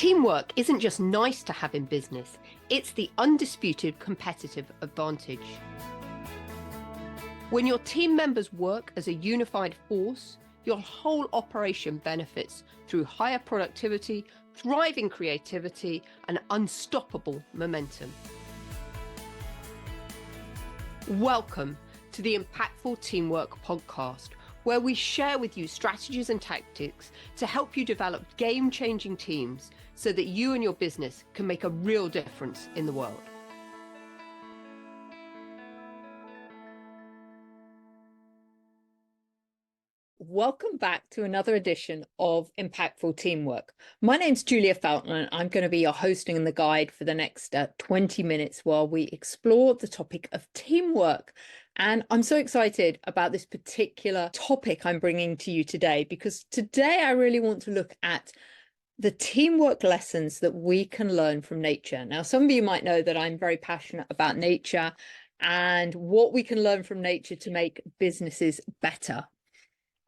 Teamwork isn't just nice to have in business, it's the undisputed competitive advantage. When your team members work as a unified force, your whole operation benefits through higher productivity, thriving creativity, and unstoppable momentum. Welcome to the Impactful Teamwork Podcast, where we share with you strategies and tactics to help you develop game-changing teams so that you and your business can make a real difference in the world. Welcome back to another edition of Impactful Teamwork. My name's Julia Feltman. I'm going to be your hosting and the guide for the next 20 minutes while we explore the topic of teamwork. And I'm so excited about this particular topic I'm bringing to you today, because today I really want to look at the teamwork lessons that we can learn from nature. Now, some of you might know that I'm very passionate about nature and what we can learn from nature to make businesses better.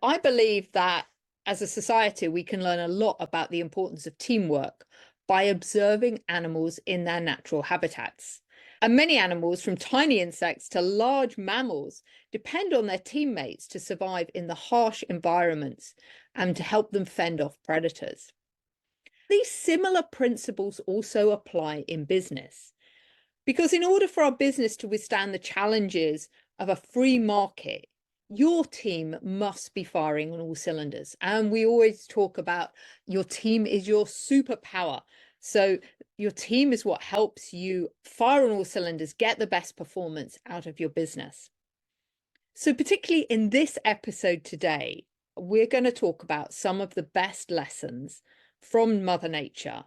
I believe that as a society, we can learn a lot about the importance of teamwork by observing animals in their natural habitats. And many animals, from tiny insects to large mammals, depend on their teammates to survive in the harsh environments and to help them fend off predators. These similar principles also apply in business, because in order for our business to withstand the challenges of a free market, your team must be firing on all cylinders. And we always talk about your team is your superpower. So your team is what helps you fire on all cylinders, get the best performance out of your business. So particularly in this episode today, we're going to talk about some of the best lessons from Mother Nature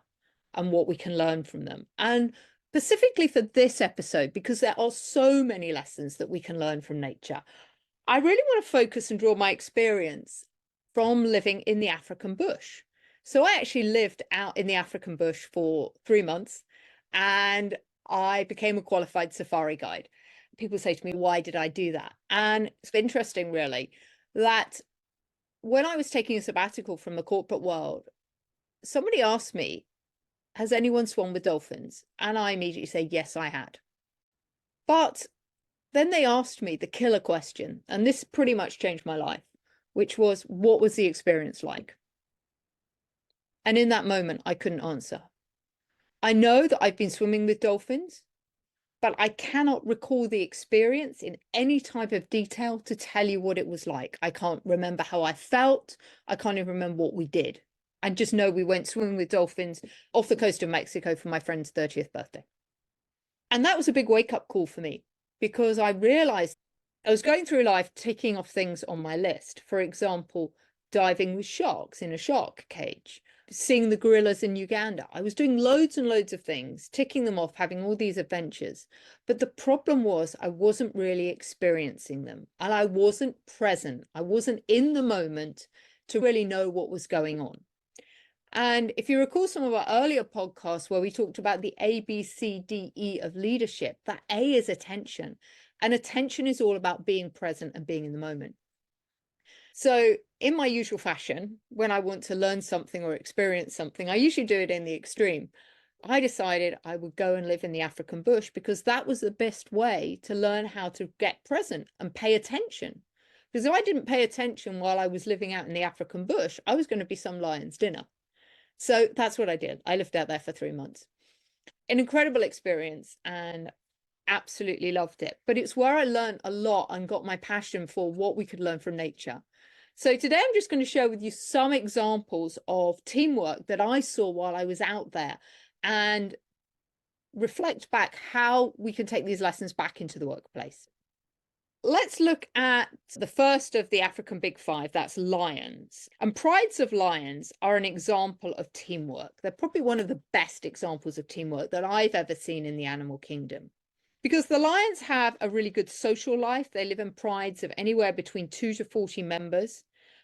and what we can learn from them. And specifically for this episode, because there are so many lessons that we can learn from nature, I really want to focus and draw my experience from living in the African bush. So I actually lived out in the African bush for 3 months and I became a qualified safari guide. People say to me, why did I do that? And it's interesting, really, that when I was taking a sabbatical from the corporate world, somebody asked me, has anyone swum with dolphins? And I immediately say, yes, I had. But then they asked me the killer question, and this pretty much changed my life, which was, what was the experience like? And in that moment, I couldn't answer. I know that I've been swimming with dolphins, but I cannot recall the experience in any type of detail to tell you what it was like. I can't remember how I felt. I can't even remember what we did. I just know we went swimming with dolphins off the coast of Mexico for my friend's 30th birthday. And that was a big wake-up call for me, because I realized I was going through life ticking off things on my list. For example, diving with sharks in a shark cage, seeing the gorillas in Uganda. I was doing loads and loads of things, ticking them off, having all these adventures. But the problem was I wasn't really experiencing them, and I wasn't present. I wasn't in the moment to really know what was going on. And if you recall some of our earlier podcasts where we talked about the A, B, C, D, E of leadership, that A is attention. And attention is all about being present and being in the moment. So in my usual fashion, when I want to learn something or experience something, I usually do it in the extreme. I decided I would go and live in the African bush because that was the best way to learn how to get present and pay attention. Because if I didn't pay attention while I was living out in the African bush, I was going to be some lion's dinner. So that's what I did. I lived out there for 3 months. An incredible experience and absolutely loved it. But it's where I learned a lot and got my passion for what we could learn from nature. So today I'm just going to share with you some examples of teamwork that I saw while I was out there and reflect back how we can take these lessons back into the workplace. Let's look at the first of the African Big Five, that's lions. And prides of lions are an example of teamwork. They're probably one of the best examples of teamwork that I've ever seen in the animal kingdom. Because the lions have a really good social life. They live in prides of anywhere between 2 to 40 members.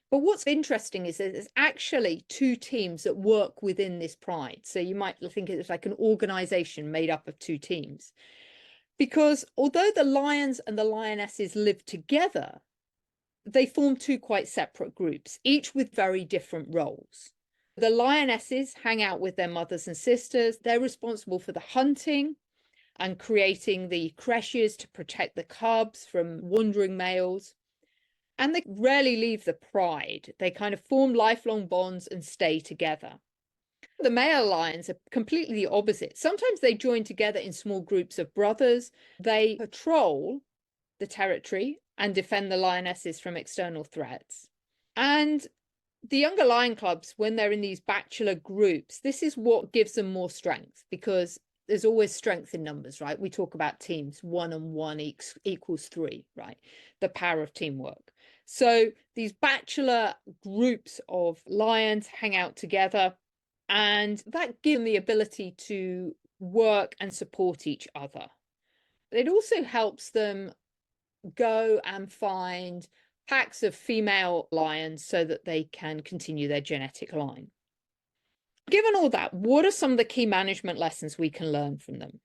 But what's interesting is that there's actually 2 teams that work within this pride. So you might think it's like an organization made up of 2 teams. Because although the lions and the lionesses live together, they form 2 quite separate groups, each with very different roles. The lionesses hang out with their mothers and sisters. They're responsible for the hunting and creating the creches to protect the cubs from wandering males. And they rarely leave the pride. They kind of form lifelong bonds and stay together. The male lions are completely the opposite. Sometimes they join together in small groups of brothers. They patrol the territory and defend the lionesses from external threats. And the younger lion cubs, when they're in these bachelor groups, this is what gives them more strength, because there's always strength in numbers, right? We talk about teams, 1 and 1 equals 3, right? The power of teamwork. So these bachelor groups of lions hang out together, and that gives them the ability to work and support each other. It also helps them go and find packs of female lions so that they can continue their genetic line. Given all that, what are some of the key management lessons we can learn from them?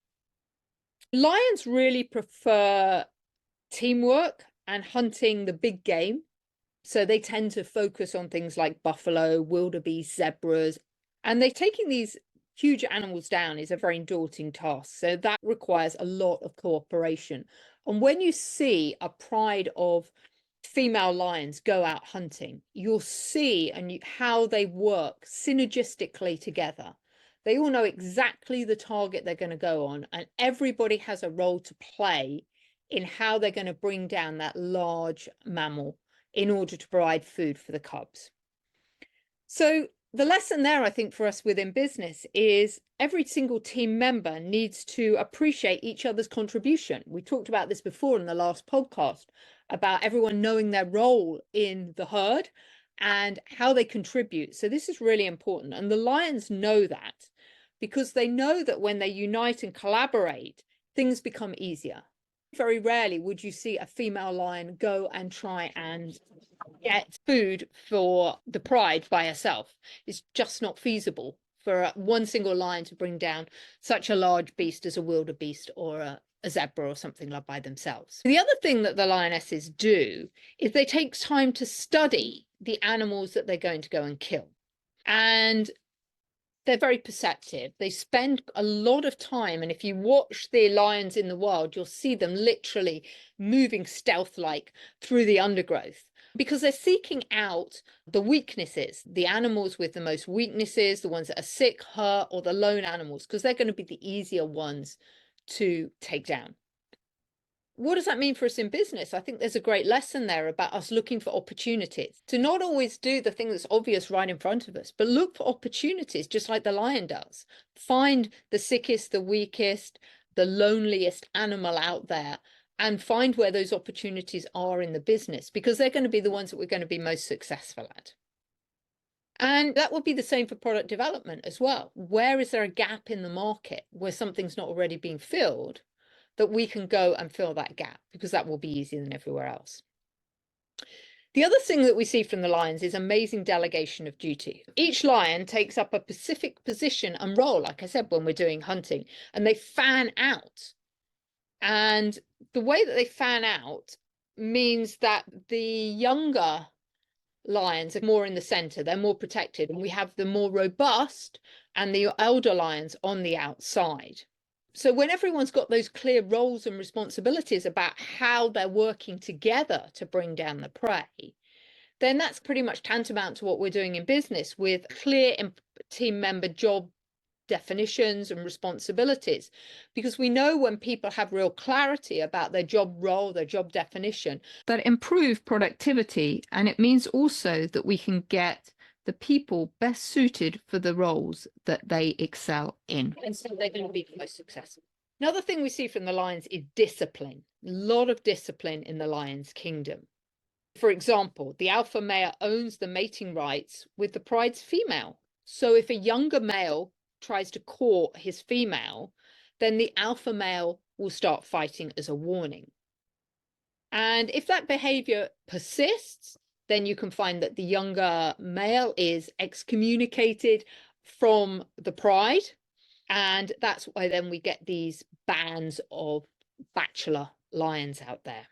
Lions really prefer teamwork and hunting the big game. So they tend to focus on things like buffalo, wildebeest, zebras, and they're taking these huge animals down is a very daunting task. So that requires a lot of cooperation. And when you see a pride of female lions go out hunting, you'll see how they work synergistically together. They all know exactly the target they're going to go on, and everybody has a role to play in how they're going to bring down that large mammal in order to provide food for the cubs. So the lesson there, I think, for us within business is every single team member needs to appreciate each other's contribution. We talked about this before in the last podcast about everyone knowing their role in the herd and how they contribute. So this is really important. And the lions know that, because they know that when they unite and collaborate, things become easier. Very rarely would you see a female lion go and try and get food for the pride by herself. It's just not feasible for one single lion to bring down such a large beast as a wildebeest or a zebra or something like by themselves. The other thing that the lionesses do is they take time to study the animals that they're going to go and kill. And they're very perceptive. They spend a lot of time, and if you watch the lions in the wild, you'll see them literally moving stealth-like through the undergrowth, because they're seeking out the weaknesses, the animals with the most weaknesses, the ones that are sick, hurt, or the lone animals, because they're going to be the easier ones to take down. What does that mean for us in business? I think there's a great lesson there about us looking for opportunities to not always do the thing that's obvious right in front of us, but look for opportunities just like the lion does. Find the sickest, the weakest, the loneliest animal out there and find where those opportunities are in the business, because they're going to be the ones that we're going to be most successful at. And that will be the same for product development as well. Where is there a gap in the market where something's not already being filled, that we can go and fill that gap, because that will be easier than everywhere else. The other thing that we see from the lions is amazing delegation of duty. Each lion takes up a specific position and role, like I said, when we're doing hunting, and they fan out. And the way that they fan out means that the younger lions are more in the center, they're more protected, and we have the more robust and the elder lions on the outside. So when everyone's got those clear roles and responsibilities about how they're working together to bring down the prey, then that's pretty much tantamount to what we're doing in business, with clear team member job definitions and responsibilities, because we know when people have real clarity about their job role, their job definition, that improve productivity. And it means also that we can get the people best suited for the roles that they excel in. And so they're going to be the most successful. Another thing we see from the lions is discipline. A lot of discipline in the lion's kingdom. For example, the alpha male owns the mating rights with the pride's female. So if a younger male tries to court his female, then the alpha male will start fighting as a warning. And if that behavior persists, then you can find that the younger male is excommunicated from the pride. And that's why then we get these bands of bachelor lions out there.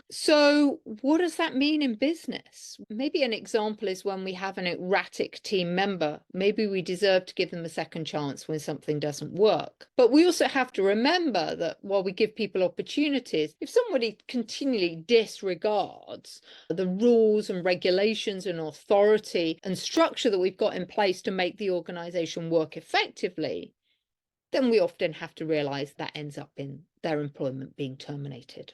So, what does that mean in business? Maybe an example is when we have an erratic team member. Maybe we deserve to give them a second chance when something doesn't work. But we also have to remember that while we give people opportunities, if somebody continually disregards the rules and regulations and authority and structure that we've got in place to make the organization work effectively, then we often have to realize that ends up in their employment being terminated.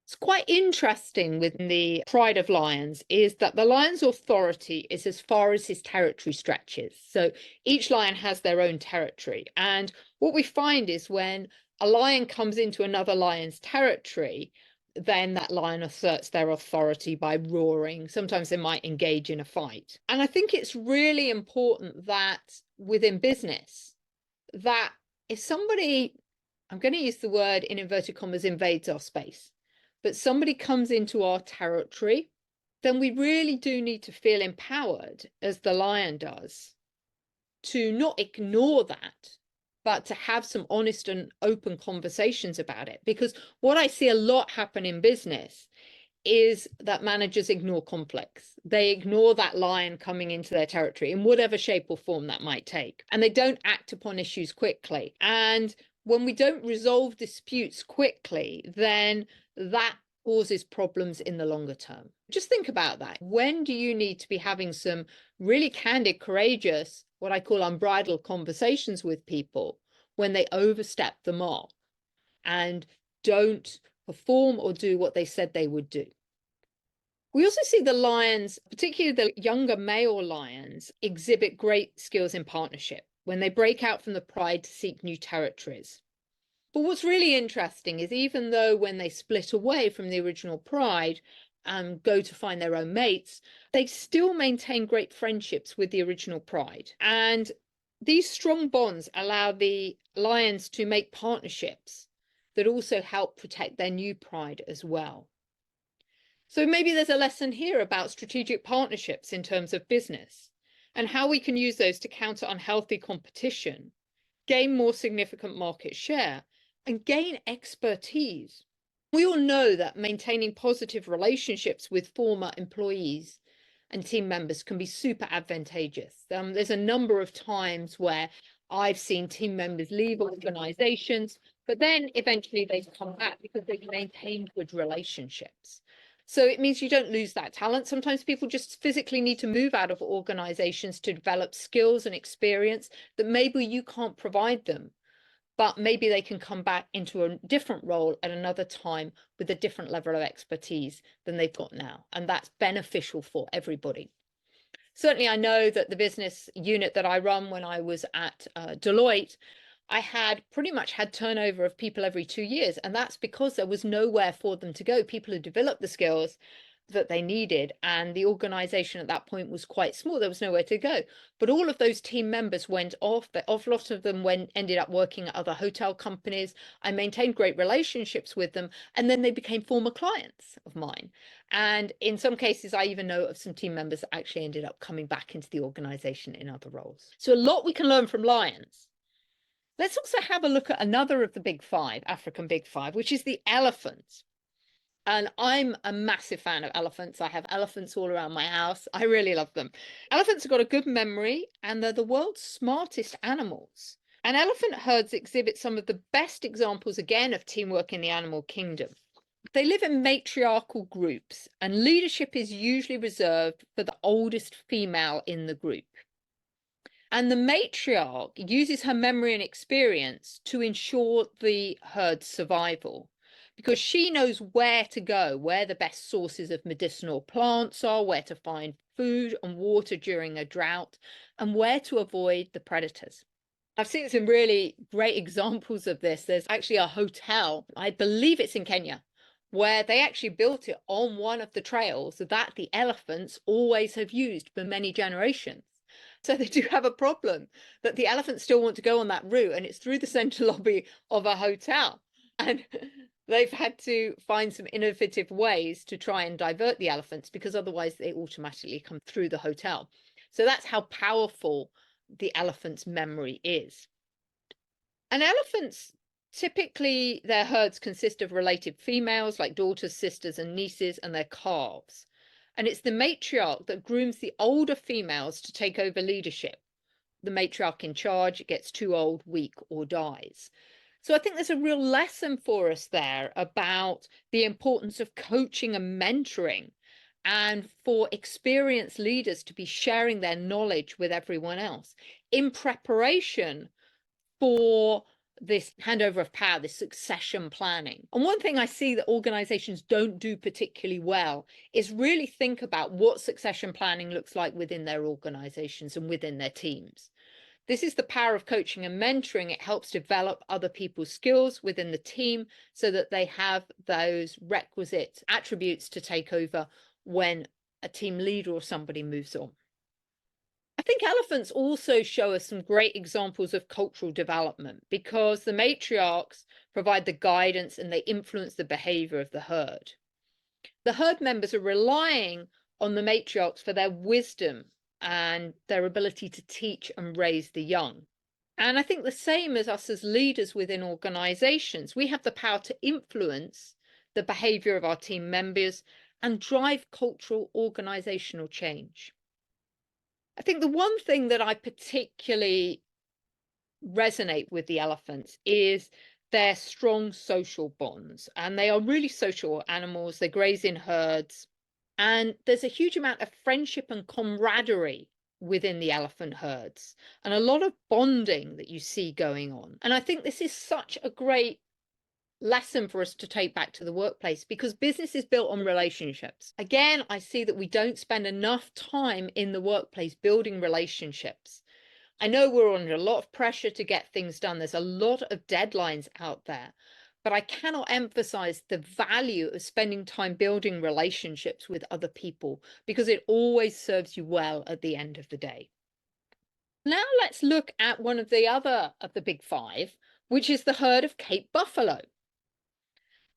It's quite interesting with the pride of lions is that the lion's authority is as far as his territory stretches. So each lion has their own territory. And what we find is when a lion comes into another lion's territory, then that lion asserts their authority by roaring. Sometimes they might engage in a fight. And I think it's really important that within business, that if somebody, I'm going to use the word in inverted commas, invades our space, but somebody comes into our territory, then we really do need to feel empowered, as the lion does, to not ignore that, but to have some honest and open conversations about it. Because what I see a lot happen in business is that managers ignore conflicts. They ignore that lion coming into their territory in whatever shape or form that might take. And they don't act upon issues quickly. And when we don't resolve disputes quickly, then that causes problems in the longer term. Just think about that. When do you need to be having some really candid, courageous, what I call unbridled conversations with people when they overstep the mark and don't perform or do what they said they would do? We also see the lions, particularly the younger male lions, exhibit great skills in partnership when they break out from the pride to seek new territories. But what's really interesting is even though when they split away from the original pride and go to find their own mates, they still maintain great friendships with the original pride. And these strong bonds allow the lions to make partnerships that also help protect their new pride as well. So maybe there's a lesson here about strategic partnerships in terms of business and how we can use those to counter unhealthy competition, gain more significant market share, and gain expertise. We all know that maintaining positive relationships with former employees and team members can be super advantageous. There's a number of times where I've seen team members leave organizations, but then eventually they come back because they've maintained good relationships. So it means you don't lose that talent. Sometimes people just physically need to move out of organizations to develop skills and experience that maybe you can't provide them, but maybe they can come back into a different role at another time with a different level of expertise than they've got now. And that's beneficial for everybody. Certainly, I know that the business unit that I run when I was at Deloitte, I had pretty much had turnover of people every 2 years. And that's because there was nowhere for them to go. People had developed the skills that they needed, and the organization at that point was quite small. There was nowhere to go. But all of those team members went off. A lot of them ended up working at other hotel companies. I maintained great relationships with them, and then they became former clients of mine. And in some cases, I even know of some team members that actually ended up coming back into the organization in other roles. So a lot we can learn from lions. Let's also have a look at another of the big five, African big five, which is the elephant. And I'm a massive fan of elephants. I have elephants all around my house. I really love them. Elephants have got a good memory, and they're the world's smartest animals. And elephant herds exhibit some of the best examples, again, of teamwork in the animal kingdom. They live in matriarchal groups, and leadership is usually reserved for the oldest female in the group. And the matriarch uses her memory and experience to ensure the herd's survival, because she knows where to go, where the best sources of medicinal plants are, where to find food and water during a drought, and where to avoid the predators. I've seen some really great examples of this. There's actually a hotel, I believe it's in Kenya, where they actually built it on one of the trails that the elephants always have used for many generations. So they do have a problem that the elephants still want to go on that route, and it's through the central lobby of a hotel. And they've had to find some innovative ways to try and divert the elephants, because otherwise they automatically come through the hotel. So that's how powerful the elephant's memory is. And elephants Typically, their herds consist of related females like daughters, sisters, and nieces, and their calves. And it's the matriarch that grooms the older females to take over leadership. The matriarch in charge gets too old, weak, or dies. So I think there's a real lesson for us there about the importance of coaching and mentoring, and for experienced leaders to be sharing their knowledge with everyone else in preparation for this handover of power, this succession planning. And one thing I see that organizations don't do particularly well is really think about what succession planning looks like within their organizations and within their teams. This is the power of coaching and mentoring. It helps develop other people's skills within the team so that they have those requisite attributes to take over when a team leader or somebody moves on. I think elephants also show us some great examples of cultural development because the matriarchs provide the guidance and they influence the behavior of the herd. The herd members are relying on the matriarchs for their wisdom and their ability to teach and raise the young. And I think the same as us as leaders within organizations, we have the power to influence the behavior of our team members and drive cultural organizational change. I think the one thing that I particularly resonate with the elephants is their strong social bonds. And they are really social animals. They graze in herds. And there's a huge amount of friendship and camaraderie within the elephant herds, and a lot of bonding that you see going on. And I think this is such a great lesson for us to take back to the workplace because business is built on relationships. Again, I see that we don't spend enough time in the workplace building relationships. I know we're under a lot of pressure to get things done. There's a lot of deadlines out there, but I cannot emphasize the value of spending time building relationships with other people because it always serves you well at the end of the day. Now let's look at one of the other of the big five, which is the herd of Cape buffalo.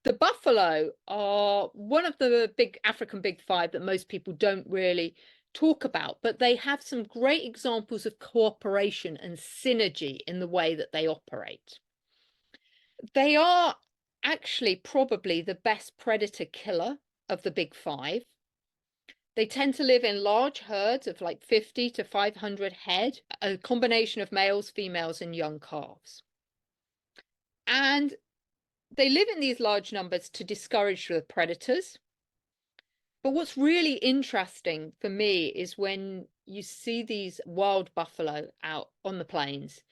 The buffalo are one of the big African big five that most people don't really talk about, but they have some great examples of cooperation and synergy in the way that they operate. They are actually probably the best predator killer of the big five. They tend to live in large herds of like 50 to 500 head, a combination of males, females, and young calves. And they live in these large numbers to discourage the predators. But what's really interesting for me is when you see these wild buffalo out on the plains,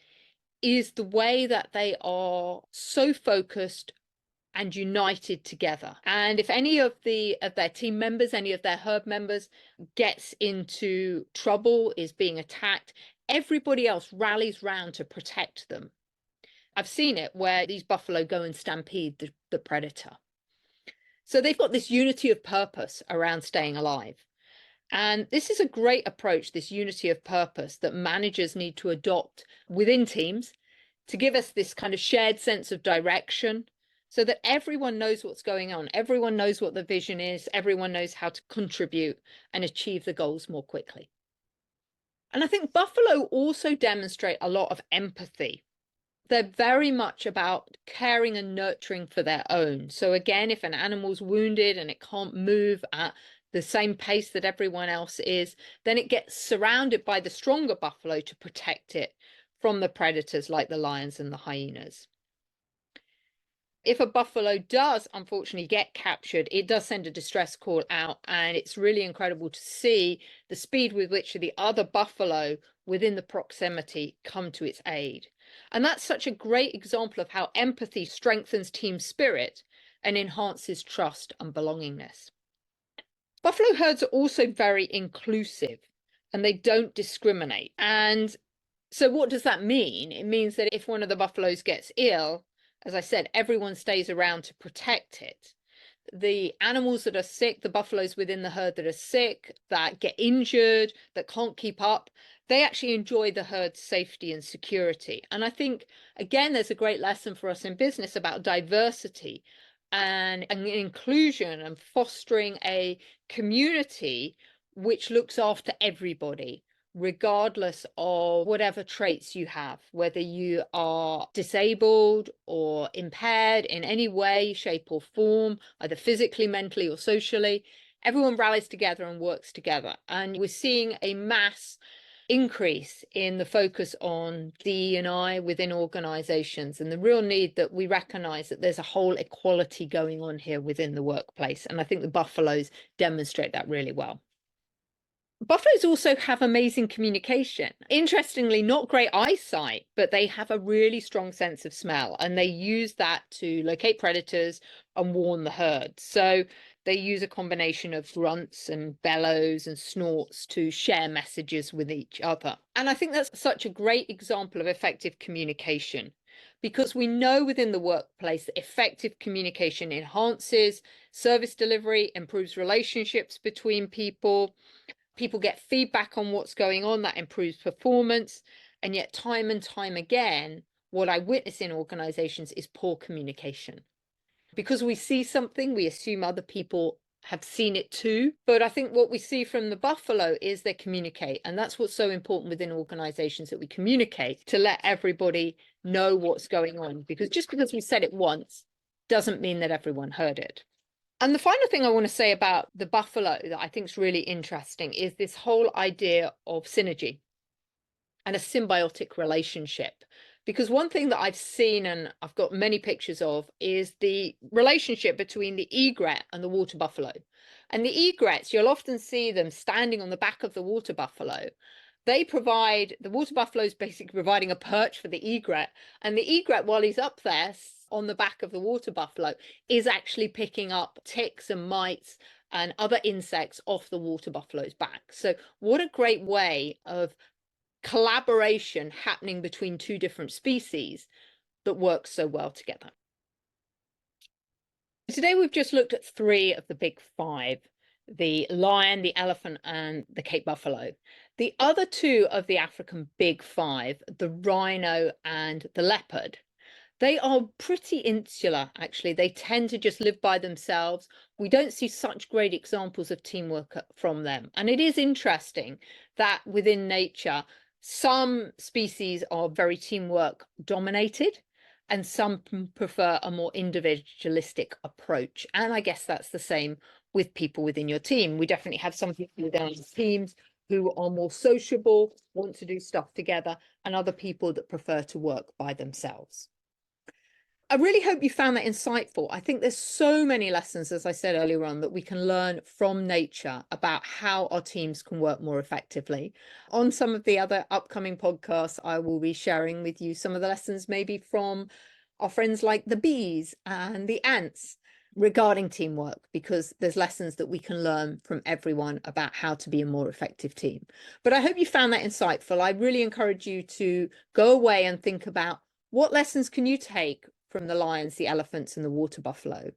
is the way that they are so focused and united together. And if any of their team members, any of their herd members gets into trouble, is being attacked, everybody else rallies round to protect them. I've seen it where these buffalo go and stampede the predator. So they've got this unity of purpose around staying alive. And this is a great approach, this unity of purpose that managers need to adopt within teams to give us this kind of shared sense of direction so that everyone knows what's going on. Everyone knows what the vision is. Everyone knows how to contribute and achieve the goals more quickly. And I think buffalo also demonstrate a lot of empathy. They're very much about caring and nurturing for their own. So again, if an animal's wounded and it can't move at the same pace that everyone else is, then it gets surrounded by the stronger buffalo to protect it from the predators like the lions and the hyenas. If a buffalo does unfortunately get captured, it does send a distress call out, and it's really incredible to see the speed with which the other buffalo within the proximity come to its aid. And that's such a great example of how empathy strengthens team spirit and enhances trust and belongingness. Buffalo herds are also very inclusive and they don't discriminate. And so what does that mean? It means that if one of the buffaloes gets ill, as I said, everyone stays around to protect it. The animals that are sick, the buffaloes within the herd that are sick, that get injured, that can't keep up, they actually enjoy the herd's safety and security. And I think, again, there's a great lesson for us in business about diversity and inclusion and fostering a community which looks after everybody regardless of whatever traits you have, whether you are disabled or impaired in any way, shape or form, either physically, mentally or socially. Everyone rallies together and works together. And we're seeing a mass increase in the focus on DE&I within organizations, and the real need that we recognize that there's a whole equality going on here within the workplace. And I think the buffaloes demonstrate that really well. Buffaloes also have amazing communication. Interestingly, not great eyesight, but they have a really strong sense of smell, and they use that to locate predators and warn the herd. So they use a combination of grunts and bellows and snorts to share messages with each other. And I think that's such a great example of effective communication, because we know within the workplace that effective communication enhances service delivery, improves relationships between people. People get feedback on what's going on, that improves performance. And yet time and time again, what I witness in organizations is poor communication. Because we see something, we assume other people have seen it too. But I think what we see from the buffalo is they communicate. And that's what's so important within organizations, that we communicate to let everybody know what's going on. Because just because we said it once doesn't mean that everyone heard it. And the final thing I want to say about the buffalo that I think is really interesting is this whole idea of synergy and a symbiotic relationship. Because one thing that I've seen, and I've got many pictures of, is the relationship between the egret and the water buffalo. And the egrets, you'll often see them standing on the back of the water buffalo. They provide, the water buffalo is basically providing a perch for the egret. And the egret, while he's up there on the back of the water buffalo, is actually picking up ticks and mites and other insects off the water buffalo's back. So what a great way of collaboration happening between two different species that works so well together. Today we've just looked at 3 of the big 5, the lion, the elephant, and the Cape buffalo. The other 2 of the African big 5, the rhino and the leopard, they are pretty insular, actually. They tend to just live by themselves. We don't see such great examples of teamwork from them. And it is interesting that within nature, some species are very teamwork dominated, and some prefer a more individualistic approach. And I guess that's the same with people within your team. We definitely have some people within our teams who are more sociable, want to do stuff together, and other people that prefer to work by themselves. I really hope you found that insightful. I think there's so many lessons, as I said earlier on, that we can learn from nature about how our teams can work more effectively. On some of the other upcoming podcasts, I will be sharing with you some of the lessons maybe from our friends like the bees and the ants regarding teamwork, because there's lessons that we can learn from everyone about how to be a more effective team. But I hope you found that insightful. I really encourage you to go away and think about what lessons can you take from the lions, the elephants, and the water buffalo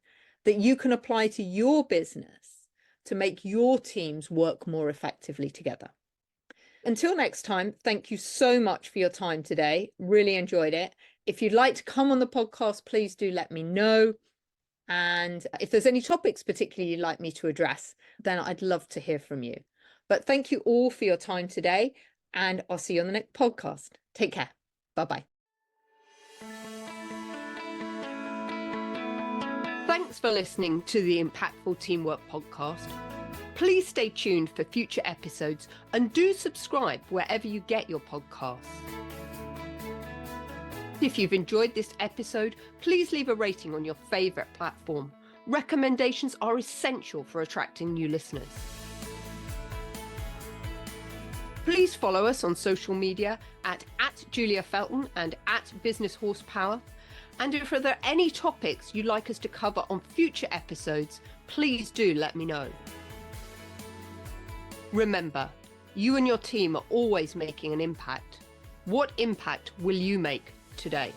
that you can apply to your business to make your teams work more effectively together. Until next time, thank you so much for your time today. Really enjoyed it. If you'd like to come on the podcast, please do let me know. And if there's any topics particularly you'd like me to address, then I'd love to hear from you. But thank you all for your time today, and I'll see you on the next podcast. Take care. Bye-bye. Thanks for listening to the Impactful Teamwork Podcast. Please stay tuned for future episodes and do subscribe wherever you get your podcasts. If you've enjoyed this episode, please leave a rating on your favorite platform. Recommendations are essential for attracting new listeners. Please follow us on social media at Julia Feltman and at Business Horsepower. And if there are any topics you'd like us to cover on future episodes, please do let me know. Remember, you and your team are always making an impact. What impact will you make today?